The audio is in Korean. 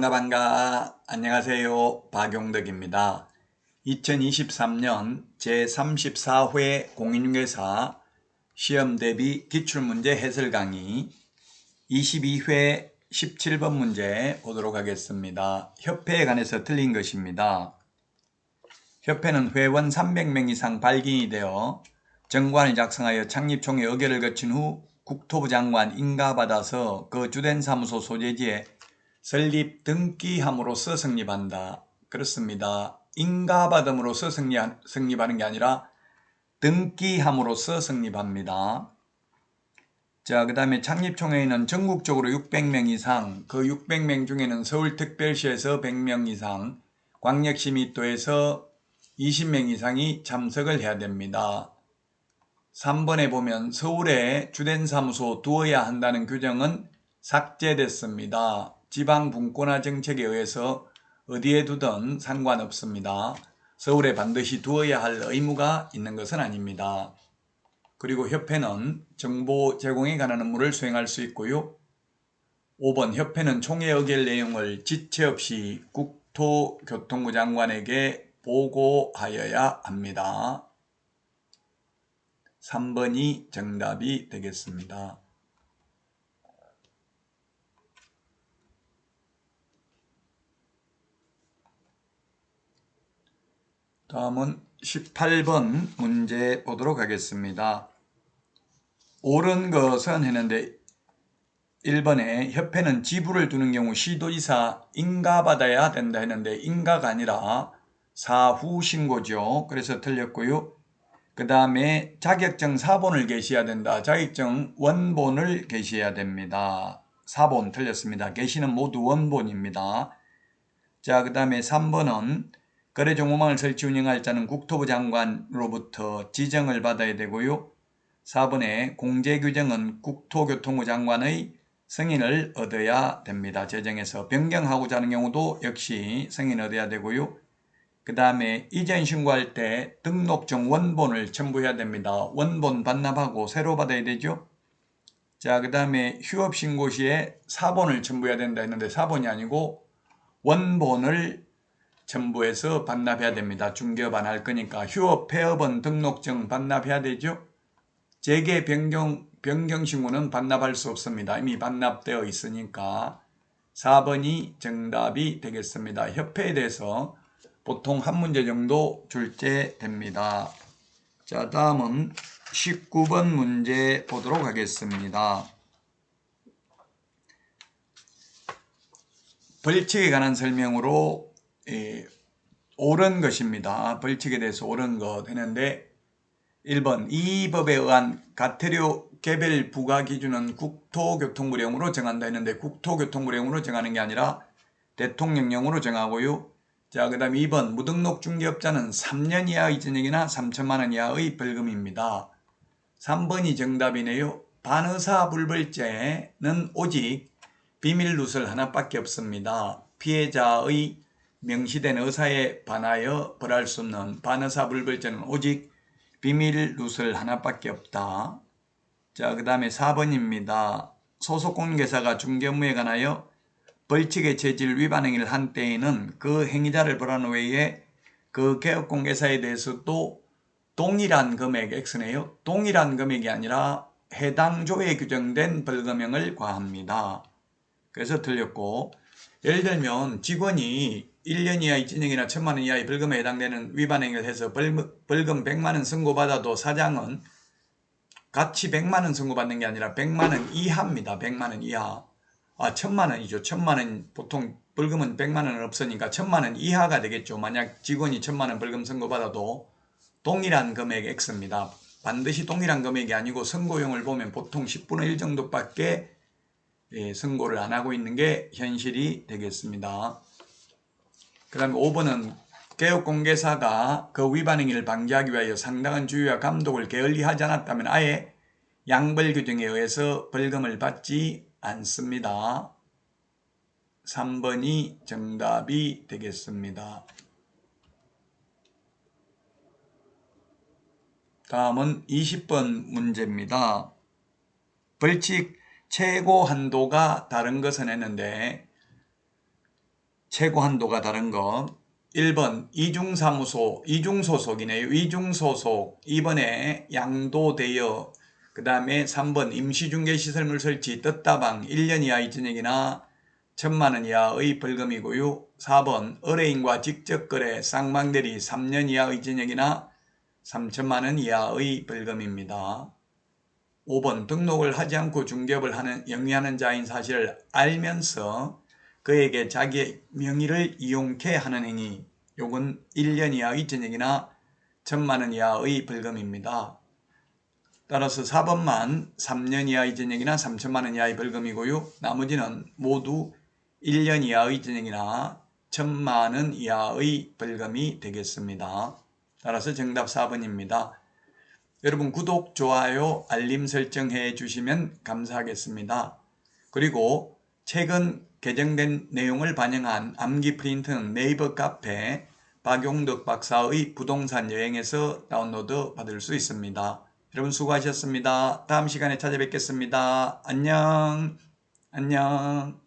반가. 안녕하세요. 박용덕입니다. 2023년 제34회 공인중개사 시험 대비 기출문제 해설 강의 22회 17번 문제 보도록 하겠습니다. 협회에 관해서 틀린 것입니다. 협회는 회원 300명 이상 발기인이 되어 정관을 작성하여 창립총회 의결을 거친 후 국토부 장관 인가받아서 그 주된 사무소 소재지에 설립 등기함으로써 성립한다. 그렇습니다. 인가받음으로써 성립하는 게 아니라 등기함으로써 성립합니다. 자, 그 다음에 창립총회에는 전국적으로 600명 이상, 그 600명 중에는 서울특별시에서 100명 이상, 광역시 및도에서 20명 이상이 참석을 해야 됩니다. 3번에 보면 서울에 주된 사무소 두어야 한다는 규정은 삭제됐습니다. 지방 분권화 정책에 의해서 어디에 두든 상관없습니다. 서울에 반드시 두어야 할 의무가 있는 것은 아닙니다. 그리고 협회는 정보 제공에 관한 업무를 수행할 수 있고요. 5번 협회는 총회 의결 내용을 지체 없이 국토교통부 장관에게 보고하여야 합니다. 3번이 정답이 되겠습니다. 다음은 18번 문제 보도록 하겠습니다. 옳은 것은 했는데 1번에 협회는 지부를 두는 경우 시도지사 인가받아야 된다 했는데 인가가 아니라 사후 신고죠. 그래서 틀렸고요. 그 다음에 자격증 사본을 게시해야 된다. 자격증 원본을 게시해야 됩니다. 사본 틀렸습니다. 게시는 모두 원본입니다. 자, 그 다음에 3번은 거래정보망을 설치 운영할 자는 국토부 장관으로부터 지정을 받아야 되고요. 4번에 공제규정은 국토교통부 장관의 승인을 얻어야 됩니다. 제정해서 변경하고자 하는 경우도 역시 승인을 얻어야 되고요. 그 다음에 이전 신고할 때 등록증 원본을 첨부해야 됩니다. 원본 반납하고 새로 받아야 되죠. 자, 그 다음에 휴업신고 시에 사본을 첨부해야 된다 했는데 사본이 아니고 원본을 첨부해서 반납해야 됩니다. 중개업 안 할 거니까 휴업, 폐업은 등록증 반납해야 되죠. 재개, 변경 신고는 반납할 수 없습니다. 이미 반납되어 있으니까 4번이 정답이 되겠습니다. 협회에 대해서 보통 한 문제 정도 출제됩니다. 자, 다음은 19번 문제 보도록 하겠습니다. 벌칙에 관한 설명으로 옳은 것입니다. 벌칙에 대해서 옳은 것 했는데 1번 이 법에 의한 가태료 개별 부과 기준은 국토교통부령으로 정한다 했는데 국토교통부령으로 정하는 게 아니라 대통령령으로 정하고요. 자, 그 다음 2번 무등록 중개업자는 3년 이하의 전역이나 3천만 원 이하의 벌금입니다. 3번이 정답이네요. 반의사 불벌죄는 오직 비밀 누설 하나밖에 없습니다. 피해자의 명시된 의사에 반하여 벌할 수 없는 반의사 불벌죄는 오직 비밀 누설 하나밖에 없다. 자, 그 다음에 4번입니다. 소속 공인중개사가 중개 업무에 관하여 벌칙의 체질 위반 행위를 한 때에는 그 행위자를 벌한 외에 그 개업공개사에 대해서도 동일한 금액 X네요. 동일한 금액이 아니라 해당 조에 규정된 벌금형을 과합니다. 그래서 틀렸고, 예를 들면 직원이 1년 이하의 징역이나 1,000만 원 이하의 벌금에 해당되는 위반 행위를 해서 벌금 100만 원 선고받아도 사장은 같이 100만 원 선고받는 게 아니라 100만 원 이하입니다. 100만 원 이하. 1,000만 원이죠. 1,000만 원, 보통 벌금은 100만 원은 없으니까 1,000만 원 이하가 되겠죠. 만약 직원이 1,000만 원 벌금 선고받아도 동일한 금액 X입니다. 반드시 동일한 금액이 아니고 선고용을 보면 보통 10분의 1 정도밖에 선고를 안 하고 있는 게 현실이 되겠습니다. 그 다음에 5번은 개업공개사가 그 위반 행위를 방지하기 위하여 상당한 주의와 감독을 게을리하지 않았다면 아예 양벌 규정에 의해서 벌금을 받지 않습니다. 3번이 정답이 되겠습니다. 다음은 20번 문제입니다. 벌칙 최고 한도가 다른 것은 했는데 최고 한도가 다른 거. 1번 이중사무소, 이중소속이네요. 이중소속. 2번에 양도대여. 그 다음에 3번 임시중개시설물 설치 떴다방 1년 이하 이전액이나 1,000만원 이하의 벌금이고요. 4번 의뢰인과 직접거래 쌍방대리 3년 이하 이전액이나 3,000만원 이하의 벌금입니다. 5번 등록을 하지 않고 중개업을 영위하는 자인 사실을 알면서 그에게 자기의 명의를 이용케 하는 행위, 요건 1년 이하 이전액이나 1,000만원 이하의 벌금입니다. 따라서 4번만 3년 이하 이전액이나 3,000만원 이하의 벌금이고요. 나머지는 모두 1년 이하의 이전액이나 1,000만원 이하의 벌금이 되겠습니다. 따라서 정답 4번입니다. 여러분 구독, 좋아요, 알림 설정해 주시면 감사하겠습니다. 그리고 최근 개정된 내용을 반영한 암기 프린트는 네이버 카페 박용덕 박사의 부동산 여행에서 다운로드 받을 수 있습니다. 여러분 수고하셨습니다. 다음 시간에 찾아뵙겠습니다. 안녕. 안녕.